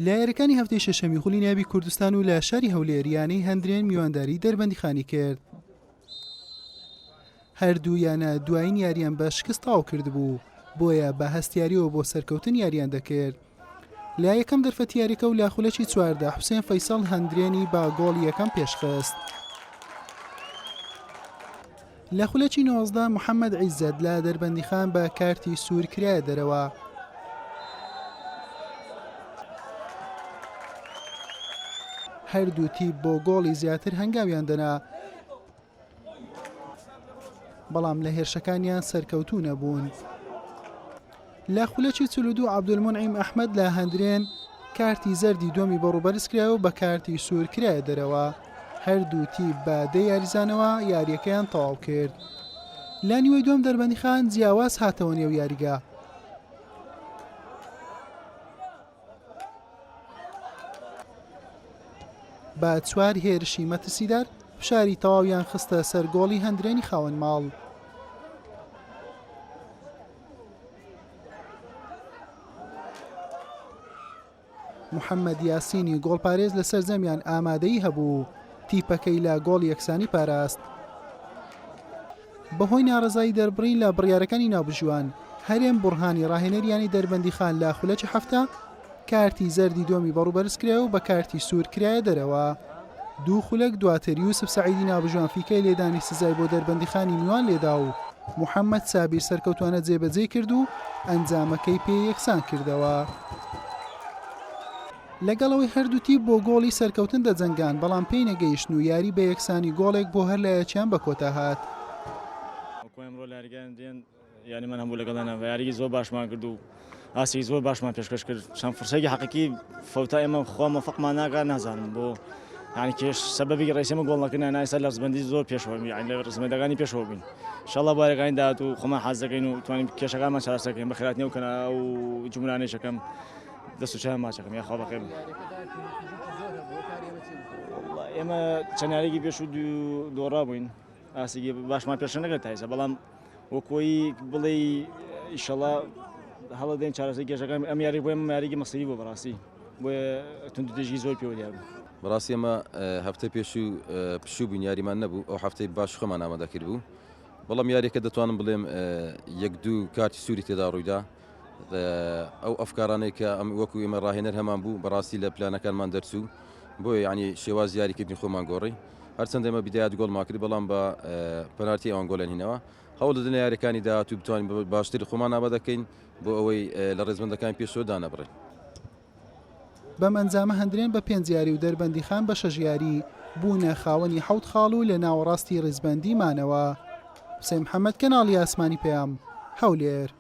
لە یاریەکانی هەفتەی شەشەمی خولی ناوی کوردستان و لە شاری هەولێریانەی هەندرێن میوانداری دەربەندیخانی کرد. هەردوو یانە دوایین یاریان بە شکست تاو کردبوو، بۆیە بە هەستیاریەوە بۆ سەرکەوتن یاریان دەکرد. لە یەکەم دەرفەتی یاریەکە و لە خولەکی چواردە حوسێن فەیسەڵ هەندرێنی با گۆڵی یەکەم پێشخست. لە خولەکی 19 محەممەد عیزەت لە دەربەندیخان بە کارتی سوور کرایە دەرەوە. هەردوو تیپ بۆ گۆڵی زیاتر هەنگاویان دەنا، بەڵام لە هێرشەکانیان سەرکەوتوو نەبوون. لە خولەکی 42 عەبدولمونعیم ئەحمەد لە هەندرێن کارتی زەردی دووەمی بەڕووبەرز کرا و بە کارتی سوور کرایە دەرەوە. هەردوو تیپ بە دە یاریزانەوە یاریەکەیان تەواو کرد. لە نیوەی دووەم دەربەندیخان جیاواز هاتەوە نێو یاریگا. بە چوار هێرشی مەترسیدار فشاری تەواویان خستە سەر گۆڵی هەندرێنی خاوەن ماڵ. محەممەد یاسینی گۆڵپارێز لە سەرجەمیان ئامادەی هەبوو، تیپەکەی لە گۆڵ یەکسانی پاراست. بەهۆی ناڕزایی دەربڕین لە بڕیارەکانی ناوبژوان، هەرێم بورهانی ڕاهێنەریانی دەربەندیخان لە خولەکی هەفتە کارتی زەردی دووەمی بەڕووبەرز کرا و بە کارتی سوور کرایە دەرەوە. دوو خولەک دواتر یوسف سەعیدی ناوبژوان فیکەی لێدانی سزای بۆ دەربەندیخانی میوان لێدا و محەممەد سابیر سەرکەوتوانە جێبەجێ کرد و ئەنجامەکەی پێ یەکسان کردەوە. لەگەڵەوەی هەردوو تیپ بۆ گۆڵی سەرکەوتن دەجەنگان، بەڵام پێی نەگەیشتن و یاری بە یەکسانی گۆڵێک بۆ هەر لە یەکیان بە کۆتا هات. یعنی من هەموو لەگەڵانە یاریی زۆر باشمان کرد و ئاسی زۆر باشمان پێشکەش کرد. چەند فرسەیەکی حەقیقی فەوتا ئێمە خۆمە فەقمان ناکات نازانم بۆ یعنی کێش سەبەبی ڕێسیمە گۆڵ نەکردن نایسا لە ڕزبەندی زۆر پێشەوە یعنی لە ڕزبەندەکانی پێشەوە بین. ئینشاڵڵا بارەکانی داهات و خۆمان حەز دەکەین و توانین کێشەکانمان چارەسەرکەین بە خێرات نێوکەنە و جملانەی شەکەم دەست و چاویان ماچەکەم یا خوا بەخێر. ئێمە چەند یاریێکی پێش و دۆڕا بووین، ئاسیگی باشمان پێشە نەکرد تایسە، بەڵام وەکۆی بڵێ ئینشاڵڵا هەڵەدەین چارەسەری کێشەکان. ئەم یاری بۆ ئێمە یاریی مەسەری بۆ بەڕاستی بۆیە توندوتێژی زۆر پێوە دیار بوو. بەڕاستی ئەمە هەفتەی پێشوو بووین یاریمان نەبوو، ئەو هەفتەی باش خۆمان ئامادەکرد بوو، بەڵام یاریەکە دەتوانم بڵێم یەک دوو کارتی سووری تێدا ڕوویدا. ئەو ئەفکارانەی کە ئەم وەکو ئێمە ڕاهێنەر هەمان بوو بەڕاستی لە پلانەکانمان دەرچوو، بۆیە یعنی شێواز یاریکردنی خۆمان گۆڕی. هەرچەند ئێمە بیدایەت گۆڵمان کرد، بەڵام بە پەنالتی ئەوان گۆڵیان هینەوە. هەوڵ دەدەین یاریەکانی داهاتوو بتوانین باشتر خۆمان ئامادەکەین بۆ ئەوەی لە ڕێزبەندەکان پێشەوە دانەبڕێن. بەم ئەنجامە هەندرێن بە 5 یاری و دەربەندیخان بە 6 یاری بوونە خاوەنی 7 خاڵ و لە ناوەڕاستی ڕێزبەندی مانەوە. حوسێن محەممەد، کەناڵی ئاسمانی پێام، هەولێر.